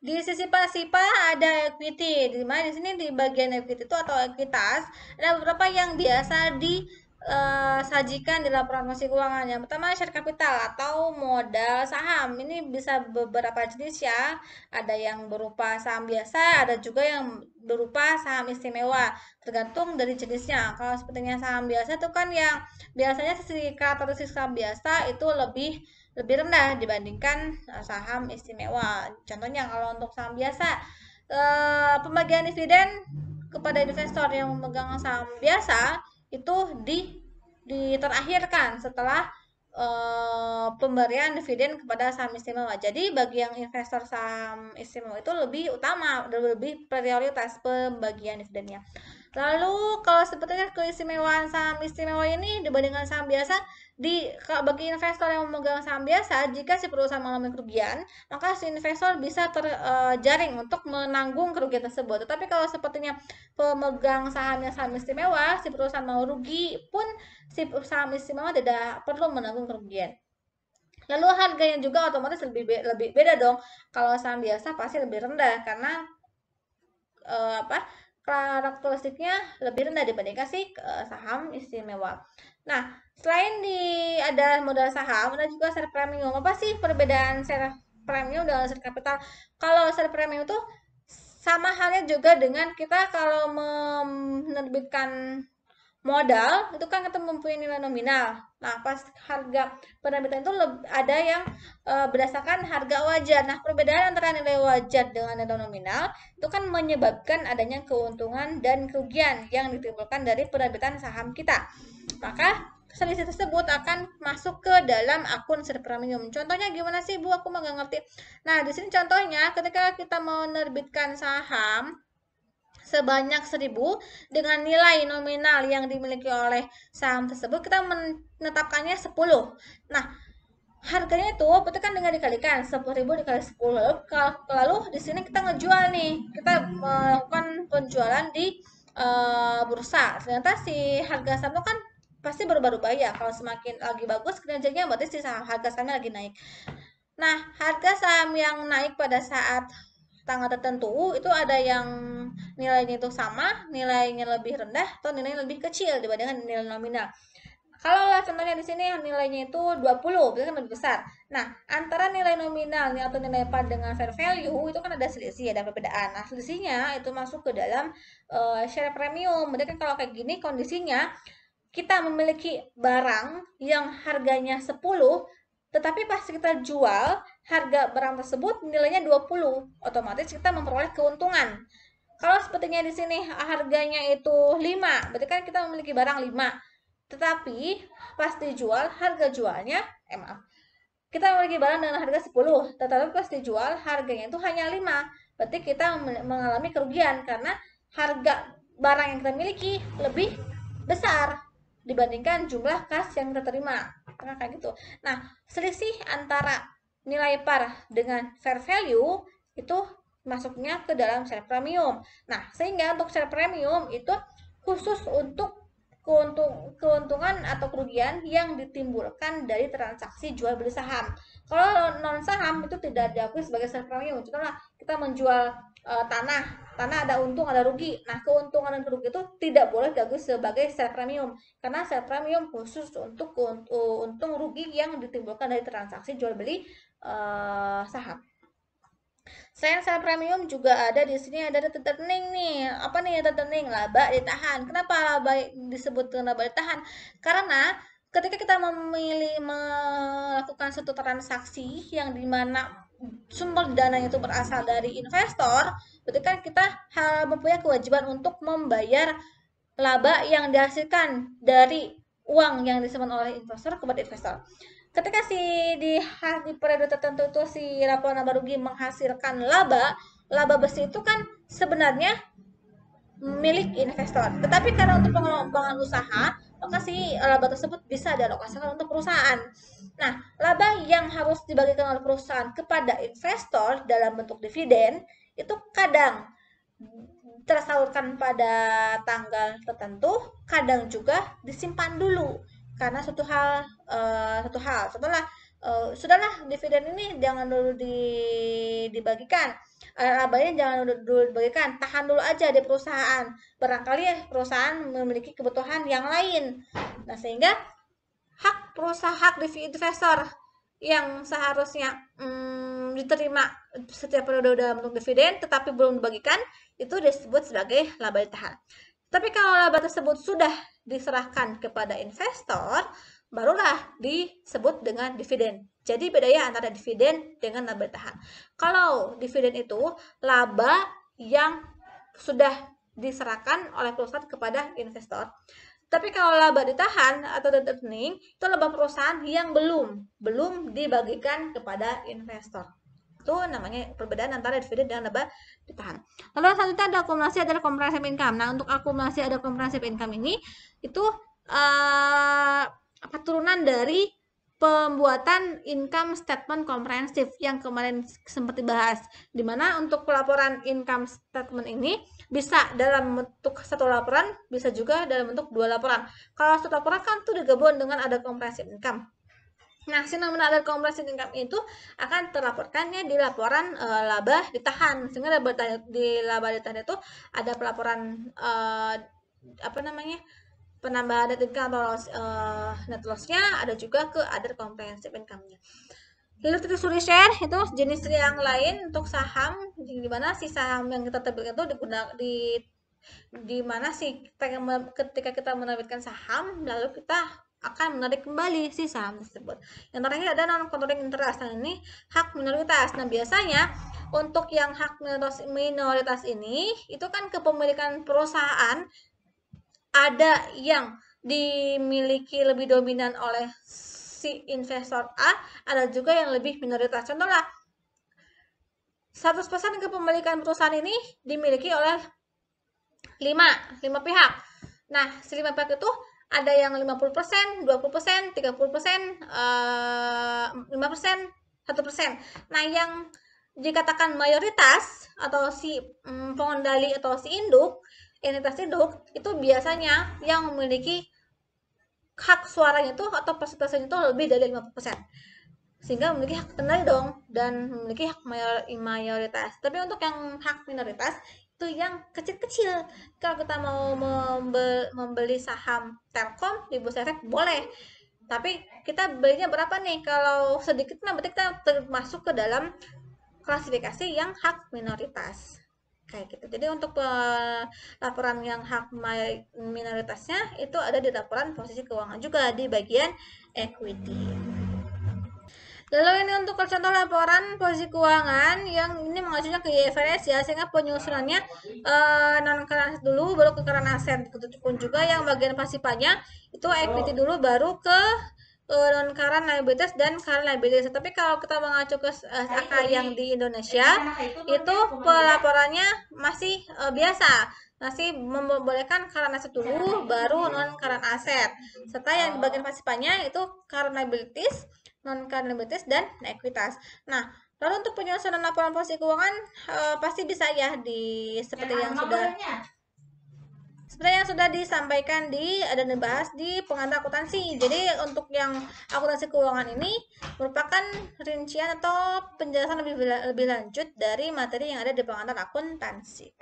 Di sisi pasifa ada equity, di mana di sini di bagian equity itu atau ekuitas ada beberapa yang biasa disajikan di laporan keuangan keuangan. Yang pertama share capital atau modal saham. Ini bisa beberapa jenis ya. Ada yang berupa saham biasa, ada juga yang berupa saham istimewa. Tergantung dari jenisnya. Kalau sepertinya saham biasa itu kan yang biasanya sisi karakteristik saham biasa itu lebih rendah dibandingkan saham istimewa. Contohnya kalau untuk saham biasa, pembagian dividen kepada investor yang memegang saham biasa itu diterakhirkan setelah pemberian dividen kepada saham istimewa. Jadi bagi yang investor saham istimewa itu lebih utama, lebih prioritas pembagian dividennya. Lalu kalau sebetulnya keistimewaan saham istimewa ini dibandingkan saham biasa, bagi investor yang memegang saham biasa, jika si perusahaan mengalami kerugian, maka si investor bisa terjaring untuk menanggung kerugian tersebut. Tetapi kalau sepertinya pemegang sahamnya saham istimewa, si perusahaan mau rugi pun si saham istimewa tidak perlu menanggung kerugian. Lalu harganya juga otomatis lebih beda dong. Kalau saham biasa pasti lebih rendah karena apa karakteristiknya lebih rendah dibandingkan si saham istimewa. Nah, selain ada modal saham, ada juga share premium. Apa sih perbedaan share premium dengan share capital? Kalau share premium itu sama halnya juga dengan kita kalau menerbitkan modal itu kan kita mempunyai nilai nominal. Nah, pas harga penerbitan itu ada yang berdasarkan harga wajar. Nah, perbedaan antara nilai wajar dengan nilai nominal itu kan menyebabkan adanya keuntungan dan kerugian yang ditimbulkan dari penerbitan saham kita. Maka selisih tersebut akan masuk ke dalam akun share premium. Contohnya gimana sih Bu? Aku mah nggak ngerti. Nah, di sini contohnya ketika kita mau menerbitkan saham sebanyak 1000 dengan nilai nominal yang dimiliki oleh saham tersebut kita menetapkannya 10. Nah, harganya itu berarti kan dengan dikalikan 10.000 dikali 10. Lalu di sini kita ngejual nih. Kita melakukan penjualan di bursa. Ternyata si harga saham itu kan pasti berubah-ubah ya. Kalau semakin lagi bagus kinerjanya berarti si harga sahamnya lagi naik. Nah, harga saham yang naik pada saat tanggal tertentu itu ada yang nilainya itu sama, nilainya lebih rendah atau nilainya lebih kecil dibandingkan nilai nominal. Kalau lah contohnya di sini nilainya itu 20, berarti kan lebih besar. Nah, antara nilai nominal atau nilai par dengan fair value itu kan ada selisih, ada perbedaan. Nah, selisihnya itu masuk ke dalam share premium. Berarti kan kalau kayak gini kondisinya kita memiliki barang yang harganya 10, tetapi pas kita jual, harga barang tersebut nilainya 20, otomatis kita memperoleh keuntungan. Kalau sepertinya di sini harganya itu 5, berarti kan kita memiliki barang 5. Tetapi pas dijual, harga jualnya, maaf, kita memiliki barang dengan harga 10, tetapi pas dijual harganya itu hanya 5. Berarti kita mengalami kerugian karena harga barang yang kita miliki lebih besar dibandingkan jumlah kas yang kita terima. Nah, kayak gitu. Nah, selisih antara nilai par dengan fair value itu masuknya ke dalam share premium. Nah, sehingga untuk share premium itu khusus untuk keuntungan atau kerugian yang ditimbulkan dari transaksi jual beli saham. Kalau non saham itu tidak diakui sebagai share premium. Contohnya kita menjual tanah ada untung ada rugi. Nah, keuntungan dan kerugian itu tidak boleh diakui sebagai share premium karena share premium khusus untuk untung rugi yang ditimbulkan dari transaksi jual beli saham. Selain share premium juga ada di sini ada data earning nih. Apa nih data earning? Laba ditahan. Kenapa laba disebut laba ditahan? Karena ketika kita memilih melakukan suatu transaksi yang dimana sumber dananya itu berasal dari investor, berarti kan kita mempunyai kewajiban untuk membayar laba yang dihasilkan dari uang yang disimpan oleh investor kepada investor. Ketika di periode tertentu itu si laporan laba rugi menghasilkan laba bersih itu kan sebenarnya milik investor. Tetapi karena untuk pengembangan usaha, maka si laba tersebut bisa dialokasikan untuk perusahaan. Nah, laba yang harus dibagikan oleh perusahaan kepada investor dalam bentuk dividen itu kadang tersalurkan pada tanggal tertentu, kadang juga disimpan dulu karena satu hal. Contohnya sudahlah dividen ini jangan dulu dibagikan, labanya jangan dulu dibagikan, tahan dulu aja di perusahaan, barangkali ya perusahaan memiliki kebutuhan yang lain. Nah, sehingga hak investor yang seharusnya diterima setiap periode dalam bentuk dividen tetapi belum dibagikan, itu disebut sebagai laba ditahan. Tapi kalau laba tersebut sudah diserahkan kepada investor, barulah disebut dengan dividen. Jadi bedanya antara dividen dengan laba ditahan. Kalau dividen itu laba yang sudah diserahkan oleh perusahaan kepada investor. Tapi kalau laba ditahan atau debt earning, itu laba perusahaan yang belum dibagikan kepada investor. Itu namanya perbedaan antara dividen dan laba ditahan. Lalu selanjutnya ada akumulasi, ada comprehensive income. Nah, untuk akumulasi ada comprehensive income ini itu turunan dari pembuatan income statement komprehensif yang kemarin sempat dibahas, dimana untuk pelaporan income statement ini bisa dalam bentuk satu laporan, bisa juga dalam bentuk dua laporan. Kalau satu laporan kan itu digabung dengan ada comprehensive income. Nah, fenomena ada comprehensive income itu akan terlaporkannya di laporan laba ditahan. Sehingga di laba ditahan itu ada pelaporan penambahan net income atau net loss-nya, ada juga ke other comprehensive income-nya. Lalu treasury share itu jenis yang lain untuk saham, di mana si saham yang kita terbitkan itu di mana sih ketika kita menerbitkan saham, lalu kita akan menarik kembali si saham tersebut. Yang terakhir ada non controlling interest. Nah, ini hak minoritas. Nah, biasanya untuk yang hak minoritas ini itu kan kepemilikan perusahaan ada yang dimiliki lebih dominan oleh si investor A, ada juga yang lebih minoritas. Contoh lah, 100% kepemilikan perusahaan ini dimiliki oleh 5 pihak. Nah, si 5 pihak itu ada yang 50%, 20%, 30%, 5%, 1%. Nah, yang dikatakan mayoritas atau si pengendali atau si entitas induk itu biasanya yang memiliki hak suaranya itu atau persentasenya itu lebih dari 50%. Sehingga memiliki hak kendali dong dan memiliki hak mayoritas. Tapi untuk yang hak minoritas itu yang kecil-kecil. Kalau kita mau membeli saham Telkom di Bursa Efek boleh. Tapi kita belinya berapa nih? Kalau sedikit nah berarti kita termasuk ke dalam klasifikasi yang hak minoritas. Kayak gitu. Jadi untuk laporan yang hak minoritasnya itu ada di laporan posisi keuangan juga di bagian equity. Lalu ini untuk contoh laporan posisi keuangan yang ini mengacunya ke IFRS ya, sehingga penyusunannya non current aset dulu baru ke current aset. Begitupun juga yang bagian pasifanya itu equity dulu baru ke non current liabilities dan current liabilities. Tapi kalau kita mengacu ke SAK yang di Indonesia itu pelaporannya masih biasa, masih membolehkan current asset dulu baru non current asset, serta yang di bagian pasifanya itu current liabilities, non current liabilities dan ekuitas. Nah, lalu untuk penyusunan laporan posisi keuangan pasti bisa ya seperti yang sudah disampaikan dan dibahas di pengantar akuntansi. Jadi untuk yang akuntansi keuangan ini merupakan rincian atau penjelasan lebih lanjut dari materi yang ada di pengantar akuntansi.